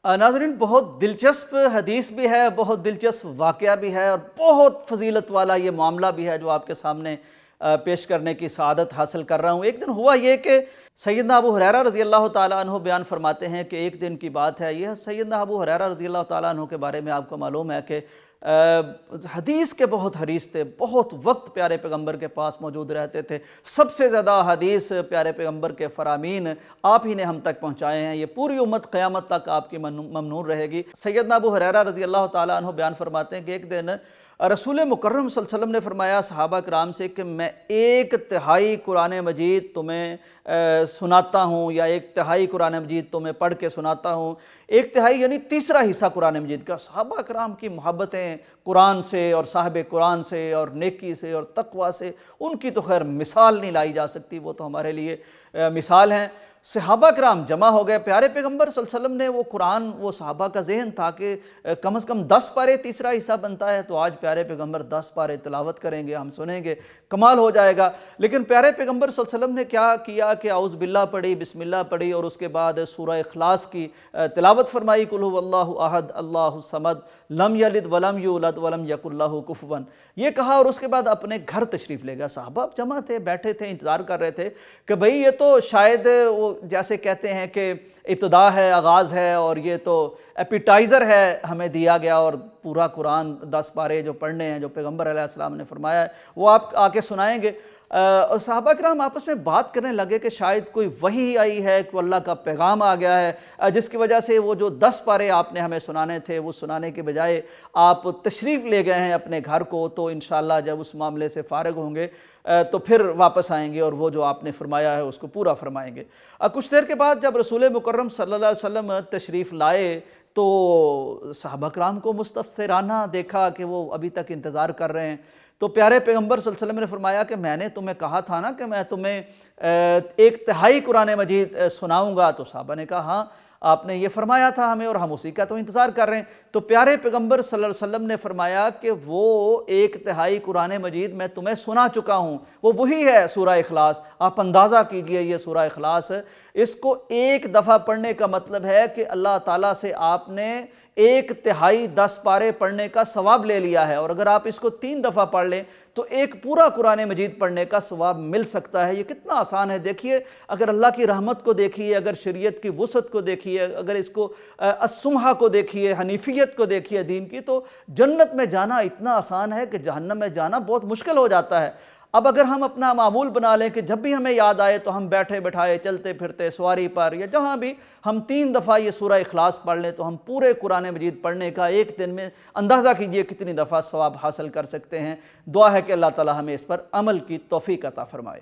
नाज़रीन, बहुत दिलचस्प हदीस भी है, बहुत दिलचस्प वाक़या भी है और बहुत फजीलत वाला ये मामला भी है जो आपके सामने पेश करने की सआदत हासिल कर रहा हूँ। एक दिन हुआ ये कि सैयदना अबू हुरैरा रज़ी अल्लाह ताला अन्हु बयान फरमाते हैं कि एक दिन की बात है, यह सैयदना अबू हुरैरा रज़ी अल्लाह ताला अन्हु के बारे में आपको मालूम है कि हदीस के बहुत हरीस थे, बहुत वक्त प्यारे पैगंबर के पास मौजूद रहते थे। सबसे ज़्यादा हदीस प्यारे पैगंबर के फ़रामीन आप ही ने हम तक पहुँचाए हैं, ये पूरी उम्मत क़यामत तक आपकी ममनून रहेगी। सैयदना अबू हुरैरा रज़ी अल्लाह ताला अन्हु बयान फरमाते हैं कि एक दिन रसूल मुकर्रम सल्लल्लाहु अलैहि वसल्लम ने फरमाया सहाबा कराम से कि मैं एक तिहाई कुरान मजीद तुम्हें सुनाता हूँ, या एक तिहाई कुरान मजीद तुम्हें पढ़ के सुनाता हूँ। एक तिहाई यानी तीसरा हिस्सा कुरान मजीद का। सहाबा कराम की मोहब्बतें कुरान से और साहिब कुरान से और नेकी से और तकवा से, उनकी तो खैर मिसाल नहीं लाई जा सकती, वो तो हमारे लिए मिसाल हैं। सहाबा कराम जमा हो गए, प्यारे पैगंबर सल्लल्लाहु अलैहि वसल्लम ने वो कुरान, वो सहाबा का जहन था कि कम से कम 10 पारे तीसरा हिस्सा बनता है, तो आज प्यारे पैगंबर 10 पारे तिलावत करेंगे, हम सुनेंगे, कमाल हो जाएगा। लेकिन प्यारे पैगंबर सल्लल्लाहु अलैहि वसल्लम ने क्या किया कि औज़ बिल्लाह पढ़ी, बिस्मिल्लाह पढ़ी और उसके बाद सूरह इखलास की तिलावत फरमाई, कुल हुवल्लाहु अहद अल्लाहु समद लम यलिद वलम यूलद वलम यकुल लहू कुफुवन, ये कहा और उसके बाद अपने घर तशरीफ़ ले गया। सहाबा जमा थे, बैठे थे, इंतज़ार कर रहे थे कि भाई ये तो शायद वो जैसे कहते हैं कि इब्तिदा है, आगाज़ है, और ये तो एपिटाइज़र है हमें दिया गया, और पूरा कुरान 10 पारे जो पढ़ने हैं, जो पैगंबर अलैहिस्सलाम ने फरमाया है, वो आप आके सुनाएंगे। और सहाबा किराम आपस में बात करने लगे कि शायद कोई वही आई है, कोई अल्लाह का पैगाम आ गया है, जिसकी वजह से वो जो 10 पारे आपने हमें सुनाने थे, वो सुनाने के बजाय आप तशरीफ़ ले गए हैं अपने घर को, तो इंशाअल्लाह जब उस मामले से फ़ारिग होंगे तो फिर वापस आएंगे और वो जो आपने फरमाया है उसको पूरा फरमाएंगे। कुछ देर के बाद जब रसूल मुकर्रम सल्लल्लाहु अलैहि वसल्लम तशरीफ़ लाए तो सहाबा किराम को मुस्तफ़सिराना देखा कि वो अभी तक इंतज़ार कर रहे हैं। तो प्यारे पैगंबर सल्लल्लाहु अलैहि वसल्लम ने फरमाया कि मैंने तुम्हें कहा था ना कि मैं तुम्हें एक तिहाई कुरान मजीद सुनाऊंगा। तो साहबा ने कहा हाँ, आपने ये फरमाया था हमें और हम उसी का तो इंतज़ार कर रहे हैं। तो प्यारे पैगंबर सल्लल्लाहु अलैहि वसल्लम ने फरमाया कि वो एक तिहाई कुरान मजीद मैं तुम्हें सुना चुका हूँ, वो वही है सूरह इखलास। आप अंदाज़ा कीजिए, ये सूरह इखलास है, इसको एक दफ़ा पढ़ने का मतलब है कि अल्लाह ताला से आपने एक तिहाई 10 पारे पढ़ने का सवाब ले लिया है, और अगर आप इसको 3 दफ़ा पढ़ लें तो एक पूरा कुरान मजीद पढ़ने का सवाब मिल सकता है। ये कितना आसान है। देखिए, अगर अल्लाह की रहमत को देखिए, अगर शरीयत की वुसअत को देखिए, अगर इसको अस्सुम्हा को देखिए, हनीफियत को देखिए दीन की, तो जन्नत में जाना इतना आसान है कि जहन्नम में जाना बहुत मुश्किल हो जाता है। अब अगर हम अपना मामूल बना लें कि जब भी हमें याद आए तो हम बैठे बैठाए, चलते फिरते, सवारी पर या जहाँ भी हम 3 दफ़ा ये सूरह इखलास पढ़ लें, तो हम पूरे कुरान मजीद पढ़ने का एक दिन में अंदाज़ा कीजिए कितनी दफ़ा सवाब हासिल कर सकते हैं। दुआ है कि अल्लाह ताला हमें इस पर अमल की तौफीक अता फरमाए।